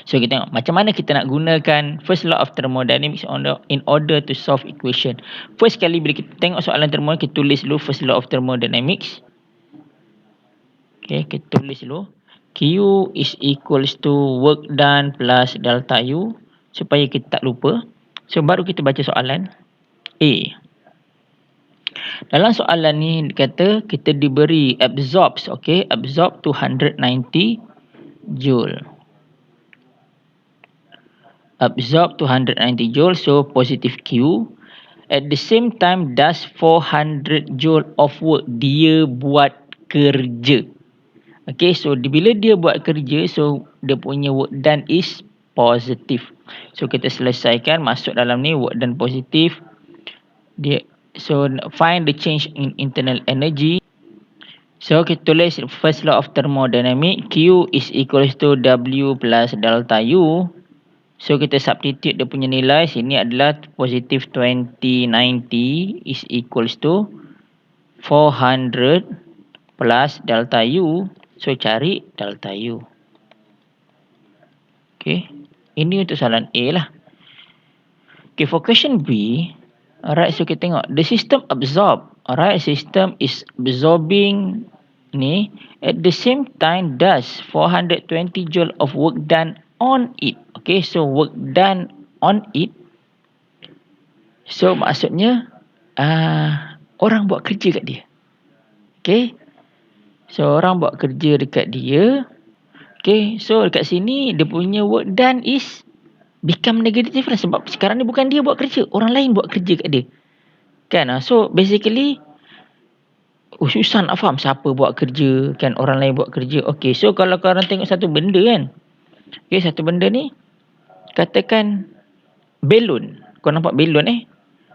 So kita tengok macam mana kita nak gunakan first law of thermodynamics in order to solve equation. First kali bila kita tengok soalan thermodynamics, kita tulis dulu first law of thermodynamics. Okay, kita tulis dulu. Q is equals to work done plus delta U. Supaya kita tak lupa. So, baru kita baca soalan A. Dalam soalan ni kata kita diberi absorbs, okay, absorb 290 joule. Absorb 290 joule, so positive Q. At the same time, does 400 joule of work. Dia buat kerja. Okay, so bila dia buat kerja, so dia punya work done is positive. So kita selesaikan, masuk dalam ni work done positive. So find the change in internal energy. So kita tulis first law of thermodynamics, Q is equals to W plus delta U. So kita substitute dia punya nilai, sini adalah positive 2090 is equals to 400 plus delta U. So cari delta U. Okay, ini untuk soalan A lah. Okay, for question B, alright, so kita tengok the system absorb. Alright, system is absorbing ni at the same time does 420 joule of work done on it. Okay, so work done on it. So maksudnya orang buat kerja kat dia. Okay, so orang buat kerja dekat dia. Okay, so dekat sini dia punya work done is become negative lah. Sebab sekarang ni bukan dia buat kerja, orang lain buat kerja kat dia. Kan? So basically susah nak faham siapa buat kerja, kan, orang lain buat kerja. Okay, so kalau korang tengok satu benda kan. Okay, satu benda ni katakan balloon. Kau nampak balloon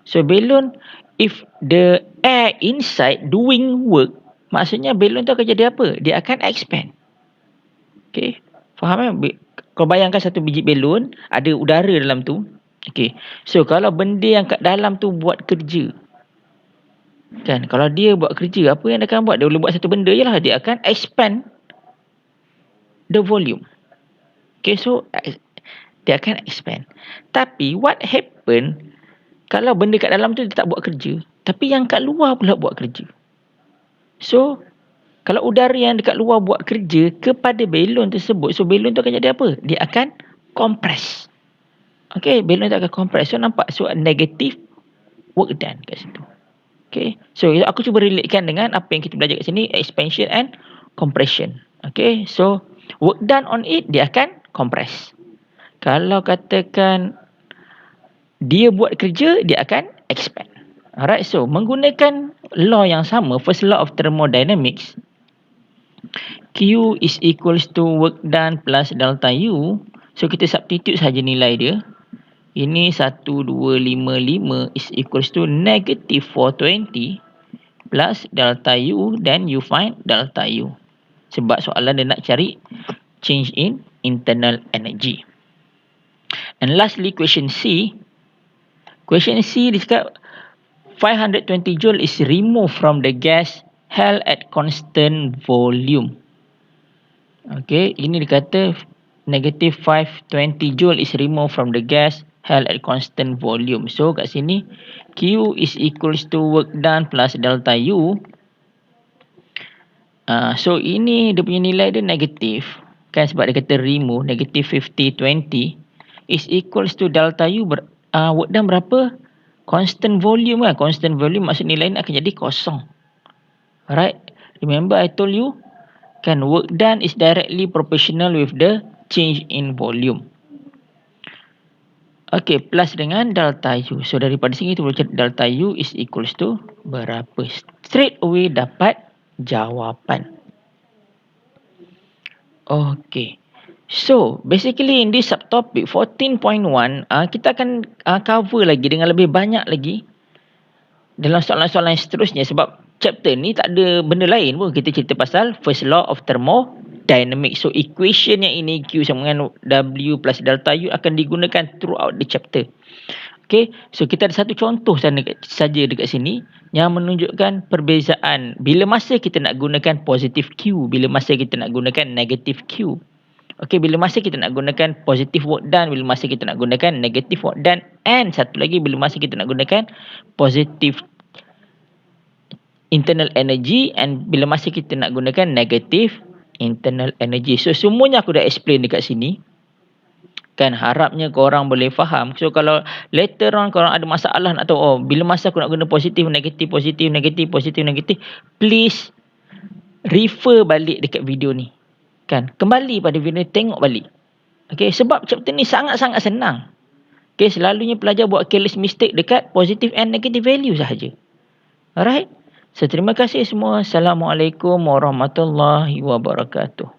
So balloon, if the air inside doing work, maksudnya balloon tu akan jadi apa? Dia akan expand. Okay, faham kan? Kau bayangkan satu biji balloon, ada udara dalam tu. Okay, so kalau benda yang kat dalam tu buat kerja, kan, kalau dia buat kerja, apa yang dia akan buat? Dia boleh buat satu benda je lah. Dia akan expand the volume. Okay, so dia akan expand. Tapi what happen kalau benda kat dalam tu dia tak buat kerja, tapi yang kat luar pula buat kerja? So kalau udara yang dekat luar buat kerja kepada balon tersebut, so balon tu akan jadi apa? Dia akan compress. Okay, balon tu akan compress. So nampak, so negative work done kat situ. Okay, so aku cuba relatekan dengan apa yang kita belajar kat sini, expansion and compression. Okay, so work done on it, dia akan compress. Kalau katakan dia buat kerja, dia akan expand. Alright, so menggunakan law yang sama, first law of thermodynamics, Q is equals to work done plus delta U. So kita substitute saja nilai dia. Ini 1255 is equals to negative 420 plus delta U, then you find delta U. Sebab soalan dia nak cari change in internal energy. And lastly, question C. Question C dia cakap 520 joule is removed from the gas held at constant volume. Okay, ini dia kata negative 520 joule is removed from the gas held at constant volume. So kat sini Q is equals to work done plus delta U. So ini dia punya nilai dia negatif, kan, sebab dia kata remove, negative 5020 is equals to delta U work done berapa? Constant volume kan. Constant volume maksud nilai ni akan jadi kosong. Alright, remember I told you kan, work done is directly proportional with the change in volume. Okay, plus dengan delta U. So daripada sini kita boleh cari delta U is equals to berapa. Straight away dapat jawapan. Okay, so basically in this subtopic 14.1 kita akan cover lagi dengan lebih banyak lagi dalam soalan-soalan seterusnya. Sebab chapter ni tak ada benda lain pun, kita cerita pasal first law of thermodynamics. So equation yang ini, Q sama dengan W plus delta U, akan digunakan throughout the chapter. Okay, so kita ada satu contoh saja dekat sini yang menunjukkan perbezaan bila masa kita nak gunakan positive Q, bila masa kita nak gunakan negative Q. Okey, bila masa kita nak gunakan positive word done, bila masa kita nak gunakan negative word done, and satu lagi bila masa kita nak gunakan positive internal energy, and bila masa kita nak gunakan negative internal energy. So semuanya aku dah explain dekat sini. Kan harapnya korang boleh faham. So kalau later on korang ada masalah nak tahu, oh bila masa aku nak guna positif, negatif, positif, negatif, positif, negatif, please refer balik dekat video ni. Kan, kembali pada video ni, tengok balik. Okay, sebab chapter ni sangat-sangat senang. Okay, selalunya pelajar buat careless mistake dekat positive and negative value sahaja. Alright. So terima kasih semua. Assalamualaikum warahmatullahi wabarakatuh.